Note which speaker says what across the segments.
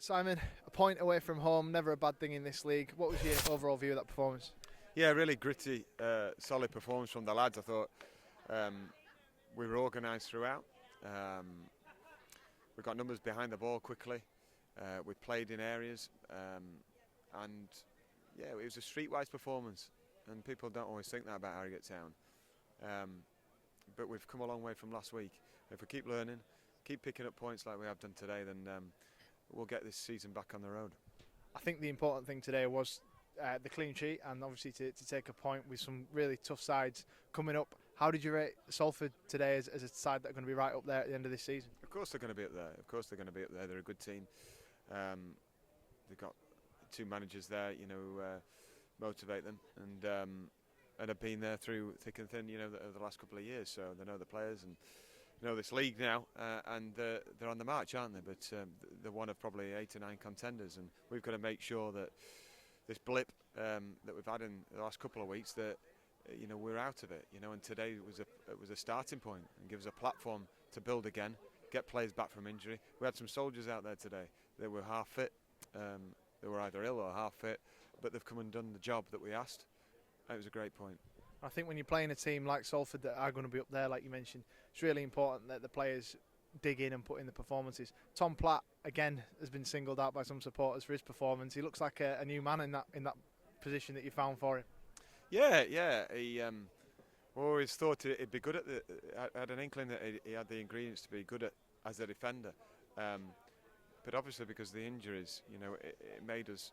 Speaker 1: Simon, a point away from home, never a bad thing in this league. What was your overall view of that performance?
Speaker 2: Yeah, really gritty, solid performance from the lads. I thought we were organised throughout. We got numbers behind the ball quickly. We played in areas, and yeah, it was a streetwise performance. And people don't always think that about Harrogate Town. But we've come a long way from last week. If we keep learning, keep picking up points like we have done today, then we'll get this season back on the road.
Speaker 1: I think the important thing today was the clean sheet, and obviously to take a point with some really tough sides coming up. How did you rate Salford today as a side that are going to be right up there at the end of this season?
Speaker 2: Of course they're going to be up there. Of course they're going to be up there. They're a good team. They've got two managers there, motivate them, and have been there through thick and thin, the last couple of years. So they know the players and know this league now, and they're on the march, aren't they? But they're one of probably 8 or 9 contenders, and we've got to make sure that this blip that we've had in the last couple of weeks, that we're out of it. And today was a starting point and gives a platform to build again, get players back from injury. We had some soldiers out there today. They were half fit. They were either ill or half fit, but they've come and done the job that we asked. It was a great point.
Speaker 1: I think when you're playing a team like Salford that are going to be up there, like you mentioned, it's really important that the players dig in and put in the performances. Tom Platt, again, has been singled out by some supporters for his performance. He looks like a new man in that position that you found for him. Yeah.
Speaker 2: He always thought it'd be good I had an inkling that he had the ingredients to be good as a defender. But obviously because of the injuries, it made us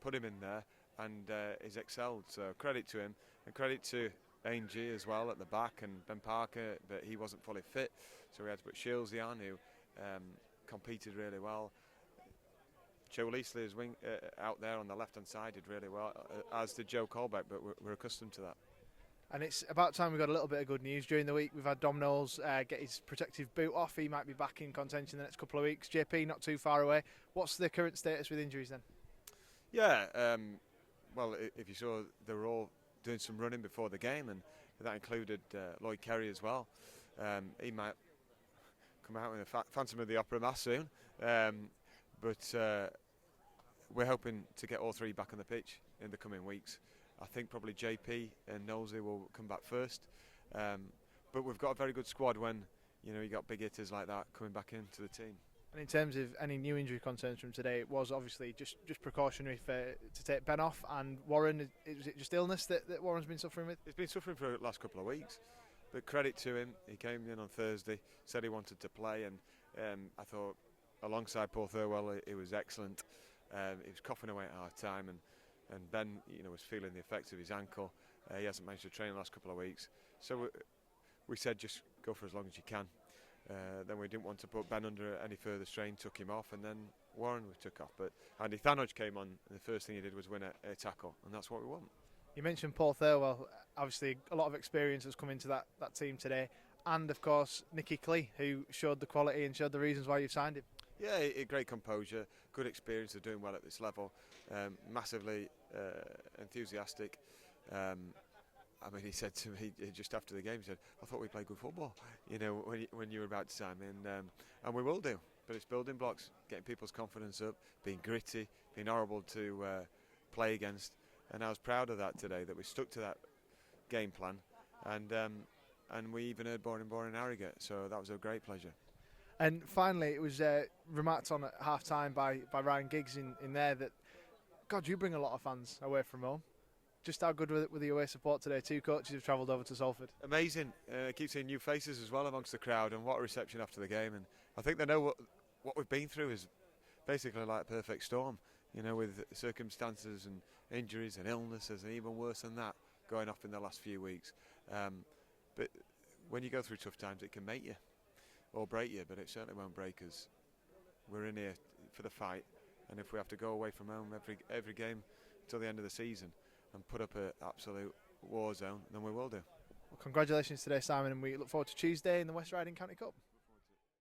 Speaker 2: put him in there, and he's excelled. So credit to him, and credit to Ainge as well at the back, and Ben Parker, but he wasn't fully fit, so we had to put Shieldsy on, who competed really well. Joe Leasley is out there on the left-hand side, did really well, as did Joe Colbeck, but we're accustomed to that.
Speaker 1: And it's about time we got a little bit of good news. During the week, we've had Dom Knowles get his protective boot off. He might be back in contention the next couple of weeks. JP not too far away. What's the current status with injuries then?
Speaker 2: Yeah, well, if you saw, they were all doing some running before the game, and that included Lloyd Kerry as well. He might come out in a Phantom of the Opera mask soon, but we're hoping to get all three back on the pitch in the coming weeks. I think probably JP and Knowlesy will come back first, but we've got a very good squad when you got big hitters like that coming back into the team.
Speaker 1: And in terms of any new injury concerns from today, it was obviously just precautionary to take Ben off. And Warren, was it just illness that Warren's been suffering with?
Speaker 2: He's been suffering for the last couple of weeks, but credit to him, he came in on Thursday, said he wanted to play, and I thought alongside Paul Thirlwell he was excellent. He was coughing away at half time, and Ben was feeling the effects of his ankle. He hasn't managed to train the last couple of weeks, so we said just go for as long as you can. Then we didn't want to put Ben under any further strain, took him off, and then Warren we took off. But Andy Thanodge came on, and the first thing he did was win a tackle, and that's what we want.
Speaker 1: You mentioned Paul Thirlwell. Obviously, a lot of experience has come into that team today, and of course Nicky Clee, who showed the quality and showed the reasons why you've signed him.
Speaker 2: Yeah, a great composure, good experience of doing well at this level, massively enthusiastic. He said to me just after the game, he said, "I thought we played good football, when you were about to sign me," and we will do. But it's building blocks, getting people's confidence up, being gritty, being horrible to play against, and I was proud of that today, that we stuck to that game plan, and we even heard boring Harrogate, so that was a great pleasure.
Speaker 1: And finally, it was remarked on at half-time by Ryan Giggs in there that, God, you bring a lot of fans away from home. Just how good with the away support today? 2 coaches have travelled over to Salford.
Speaker 2: Amazing. I keep seeing new faces as well amongst the crowd, and what a reception after the game. And I think they know what we've been through is basically like a perfect storm, with circumstances and injuries and illnesses, and even worse than that going off in the last few weeks. But when you go through tough times, it can make you or break you, but it certainly won't break us. We're in here for the fight, and if we have to go away from home every game till the end of the season and put up an absolute war zone, then we will do.
Speaker 1: Well, congratulations today, Simon, and we look forward to Tuesday in the West Riding County Cup.